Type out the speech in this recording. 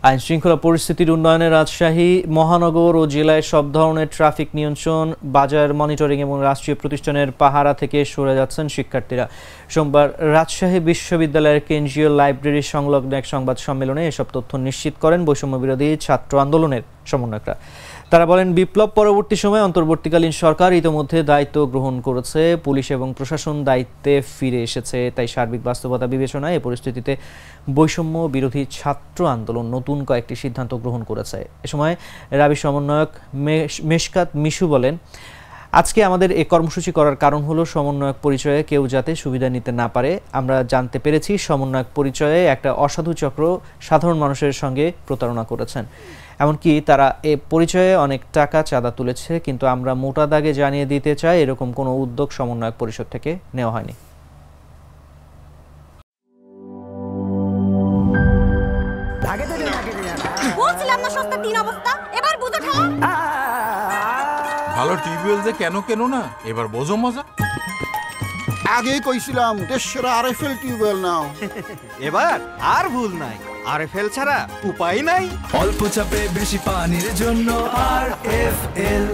আইন শৃঙ্খলা পরিস্থিতির উন্নয়নে রাজশাহী মহানগর ও জেলায় সব ধরনের ট্রাফিক নিয়ন্ত্রণ, বাজার মনিটরিং এবং রাষ্ট্রীয় প্রতিষ্ঠানের পাহারা থেকে সরে যাচ্ছেন শিক্ষার্থীরা। সোমবার রাজশাহী বিশ্ববিদ্যালয়ের কেন্দ্রীয় লাইব্রেরি সংলগ্ন এক সংবাদ সম্মেলনে এসব তথ্য নিশ্চিত করেন বৈষম্য বিরোধী ছাত্র আন্দোলনের সমন্বয়করা। তারা বলেন, বিপ্লব পরবর্তী সময়ে অন্তর্বর্তীকালীন সরকার ইতোমধ্যে দায়িত্ব গ্রহণ করেছে, পুলিশ এবং প্রশাসন দায়িত্বে ফিরে এসেছে। তাই সার্বিক বাস্তবতা বিবেচনায় এই পরিস্থিতিতে বৈষম্য বিরোধী ছাত্র আন্দোলন নতুন কয়েকটি সিদ্ধান্ত গ্রহণ করেছে। এ সময় রাবি সমন্বয়ক মেশকাত মিশু বলেন, আজকে আমাদের এই কর্মসূচি করার কারণ হলো সমন্বয়ক পরিচয়ে কেউ যাতে সুবিধা নিতে না পারে। আমরা জানতে পেরেছি সমন্বয়ক পরিচয়ে একটা অসাধু চক্র সাধারণ মানুষের সঙ্গে প্রতারণা করেছেন। এমনকি তারা এ পরিচয়ে অনেক টাকা চাঁদা তুলেছে, কিন্তু আমরা মোটা দাগে জানিয়ে দিতে চাই এরকম কোনো উদ্যোগ সমন্বয়ক পরিষদ থেকে নেওয়া হয়নি। ভালো টিউবওয়েল যে কেন না, এবার বোঝো মজা। আগেই কইছিলাম দেশের আরএফএল টিউবওয়েল নাও। এবার আর ভুল নাই, আরএফএল ছাড়া উপায় নাই। অল্প চাপে বেশি পানির জন্য আরএফএল।